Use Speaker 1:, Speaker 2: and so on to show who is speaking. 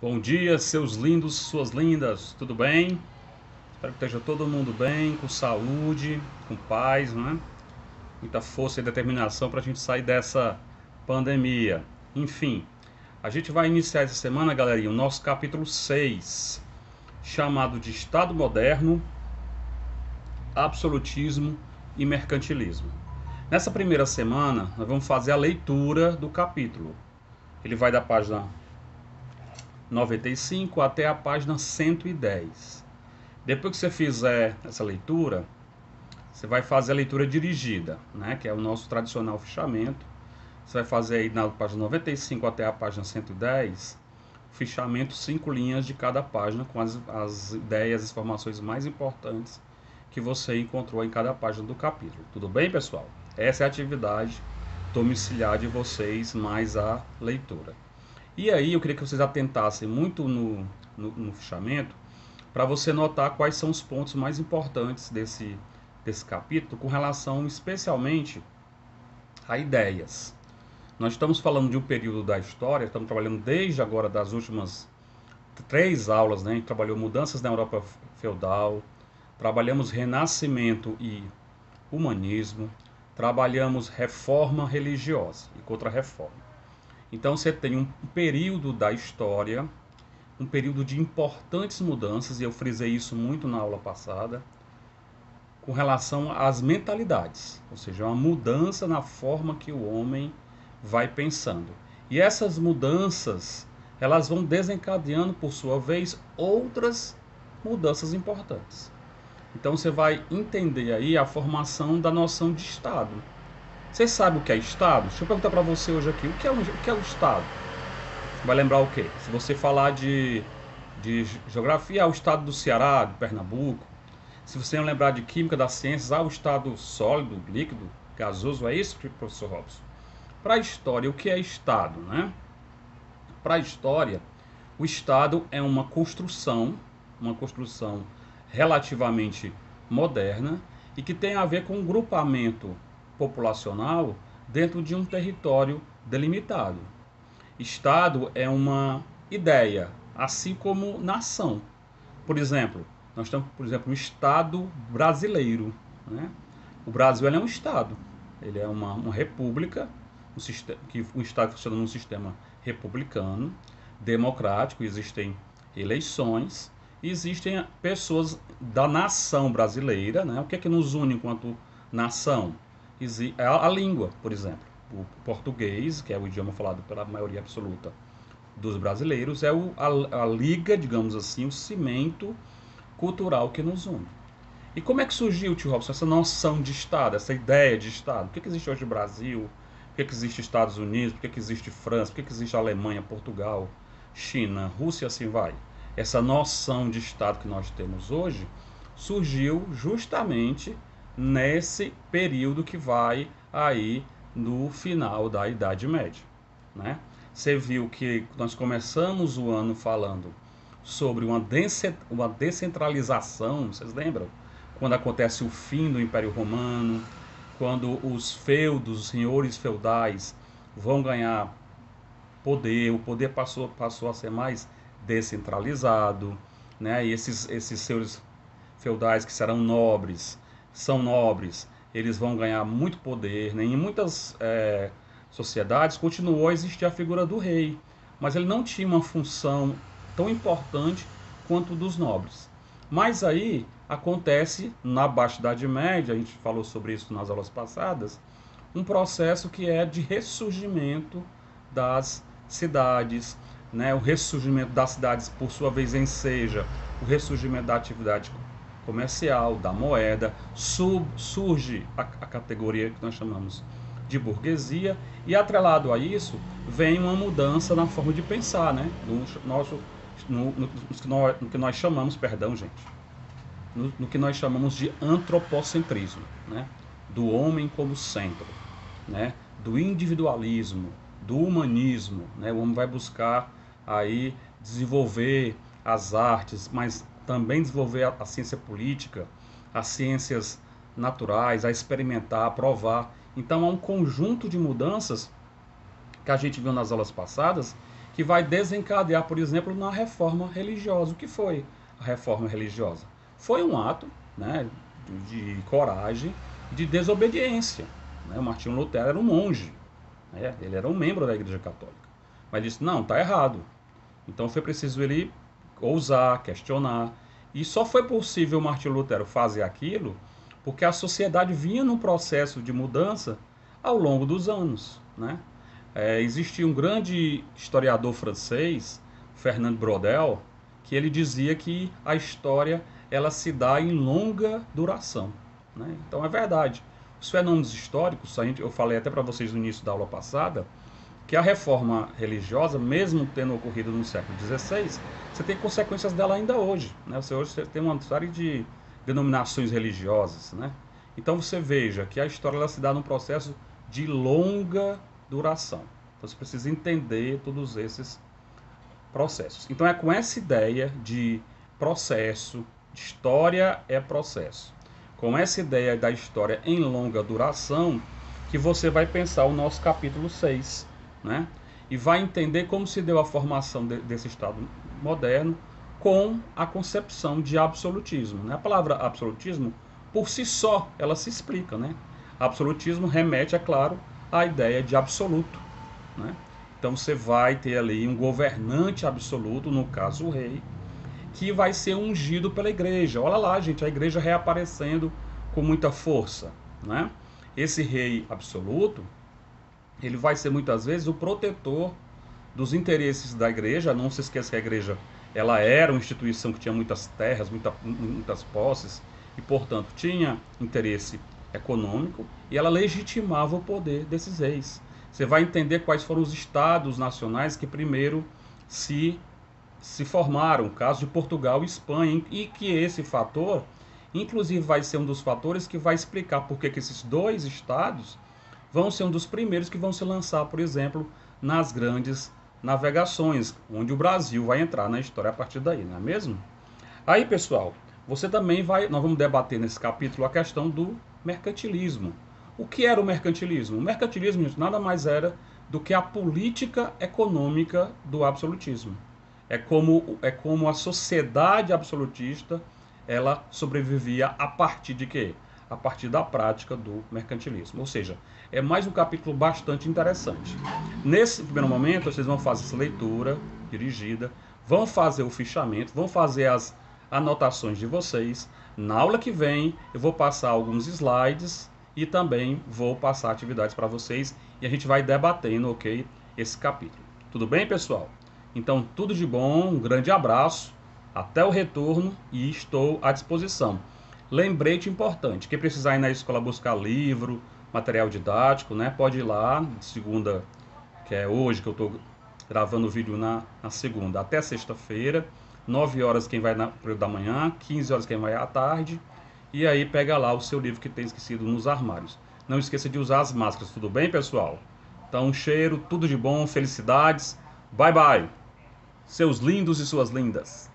Speaker 1: Bom dia, seus lindos, suas lindas, tudo bem? Espero que esteja todo mundo bem, com saúde, com paz, né? Muita força e determinação para a gente sair dessa pandemia. Enfim, a gente vai iniciar essa semana, galerinha, o nosso capítulo 6, chamado de Estado Moderno, Absolutismo e Mercantilismo. Nessa primeira semana, nós vamos fazer a leitura do capítulo. Ele vai da página 95 até a página 110. Depois que você fizer essa leitura, você vai fazer a leitura dirigida, né, que é o nosso tradicional fichamento. Você vai fazer aí na página 95 até a página 110, fichamento 5 linhas de cada página com as ideias, as informações mais importantes que você encontrou em cada página do capítulo. Tudo bem, pessoal? Essa é a atividade domiciliar de vocês, mais a leitura. E aí eu queria que vocês atentassem muito no fichamento, para você notar quais são os pontos mais importantes desse capítulo, com relação especialmente a ideias. Nós estamos falando de um período da história, estamos trabalhando desde agora das últimas 3 aulas, né? A gente trabalhou mudanças na Europa feudal, trabalhamos renascimento e humanismo, trabalhamos reforma religiosa e contra-reforma. Então você tem um período da história, um período de importantes mudanças, e eu frisei isso muito na aula passada, com relação às mentalidades, ou seja, uma mudança na forma que o homem vai pensando. E essas mudanças, elas vão desencadeando, por sua vez, outras mudanças importantes. Então você vai entender aí a formação da noção de Estado. Você sabe o que é Estado? Deixa eu perguntar para você hoje aqui, o que é o Estado? Vai lembrar o quê? Se você falar de geografia, o estado do Ceará, de Pernambuco. Se você não lembrar de química das ciências, o estado sólido, líquido, gasoso. É isso, professor Robson? Para a história, o que é Estado, né? Para a história, o Estado é uma construção relativamente moderna e que tem a ver com um grupamento populacional dentro de um território delimitado. Estado é uma ideia, assim como nação. Por exemplo, nós temos, o Estado brasileiro, né? O Brasil ele é um Estado, ele é uma república, um Estado que funciona num sistema republicano, democrático, existem eleições, existem pessoas da nação brasileira, né? O que é que nos une enquanto nação? A língua, por exemplo. O português, que é o idioma falado pela maioria absoluta dos brasileiros, é a liga, digamos assim, o cimento cultural que nos une. E como é que surgiu, tio Robson, essa noção de Estado, essa ideia de Estado? Por que existe hoje o Brasil? Por que existe Estados Unidos? Por que existe França? Por que existe Alemanha, Portugal, China, Rússia e assim vai? Essa noção de Estado que nós temos hoje surgiu justamente nesse período que vai aí no final da Idade Média, né? Você viu que nós começamos o ano falando sobre uma descentralização, vocês lembram? Quando acontece o fim do Império Romano, quando os feudos, os senhores feudais vão ganhar poder, o poder passou a ser mais descentralizado, né? E esses senhores feudais que serão nobres, são nobres, eles vão ganhar muito poder, né? Em muitas sociedades continuou a existir a figura do rei, mas ele não tinha uma função tão importante quanto dos nobres. Mas aí acontece, na Baixa Idade Média, a gente falou sobre isso nas aulas passadas, um processo que é de ressurgimento das cidades, né? O ressurgimento das cidades, por sua vez, enseja o ressurgimento da atividade comercial, da moeda, surge a categoria que nós chamamos de burguesia, e atrelado a isso vem uma mudança na forma de pensar, né? No que nós chamamos, perdão, gente, no que nós chamamos de antropocentrismo, né? Do homem como centro, né? Do individualismo, do humanismo, né? O homem vai buscar aí desenvolver as artes, mas também desenvolver a ciência política, as ciências naturais, a experimentar, a provar. Então há um conjunto de mudanças que a gente viu nas aulas passadas que vai desencadear, por exemplo, na reforma religiosa. O que foi a reforma religiosa? Foi um ato, né, de coragem, de desobediência. Né? O Martinho Lutero era um monge, né? Ele era um membro da Igreja Católica, mas disse, não, está errado. Então foi preciso ele ousar, questionar, e só foi possível o Martinho Lutero fazer aquilo porque a sociedade vinha num processo de mudança ao longo dos anos, né? Existia um grande historiador francês, Fernand Braudel, que ele dizia que a história ela se dá em longa duração, né? Então é verdade. Os fenômenos históricos, eu falei até para vocês no início da aula passada, que a reforma religiosa, mesmo tendo ocorrido no século XVI, você tem consequências dela ainda hoje, né? Hoje você tem uma série de denominações religiosas, né? Então você veja que a história ela se dá num processo de longa duração. Então você precisa entender todos esses processos. Então é com essa ideia de processo, de história é processo, com essa ideia da história em longa duração, que você vai pensar o nosso capítulo 6, né? E vai entender como se deu a formação desse Estado moderno com a concepção de absolutismo, né? A palavra absolutismo, por si só, ela se explica, né? Absolutismo remete, é claro, à ideia de absoluto, né? Então você vai ter ali um governante absoluto, no caso o rei, que vai ser ungido pela igreja. Olha lá, gente, a igreja reaparecendo com muita força, né? Esse rei absoluto, ele vai ser muitas vezes o protetor dos interesses da igreja. Não se esqueça que a igreja ela era uma instituição que tinha muitas terras, muitas posses, e portanto tinha interesse econômico, e ela legitimava o poder desses reis. Você vai entender quais foram os estados nacionais que primeiro se formaram, o caso de Portugal e Espanha, e que esse fator, inclusive, vai ser um dos fatores que vai explicar por que esses dois estados vão ser um dos primeiros que vão se lançar, por exemplo, nas grandes navegações, onde o Brasil vai entrar na história a partir daí, não é mesmo? Aí, pessoal, nós vamos debater nesse capítulo a questão do mercantilismo. O que era o mercantilismo? O mercantilismo, gente, nada mais era do que a política econômica do absolutismo. É como a sociedade absolutista ela sobrevivia a partir de quê? A partir da prática do mercantilismo. Ou seja, é mais um capítulo bastante interessante. Nesse primeiro momento, vocês vão fazer essa leitura dirigida, vão fazer o fichamento, vão fazer as anotações de vocês. Na aula que vem, eu vou passar alguns slides e também vou passar atividades para vocês e a gente vai debatendo, ok, esse capítulo. Tudo bem, pessoal? Então, tudo de bom, um grande abraço, até o retorno e estou à disposição. Lembrete importante, quem precisar ir na escola buscar livro, material didático, né, pode ir lá, segunda, que é hoje, que eu estou gravando o vídeo na segunda, até sexta-feira, 9 horas quem vai na período da manhã, 15 horas quem vai à tarde, e aí pega lá o seu livro que tem esquecido nos armários. Não esqueça de usar as máscaras, tudo bem, pessoal? Então, um cheiro, tudo de bom, felicidades, bye bye, seus lindos e suas lindas.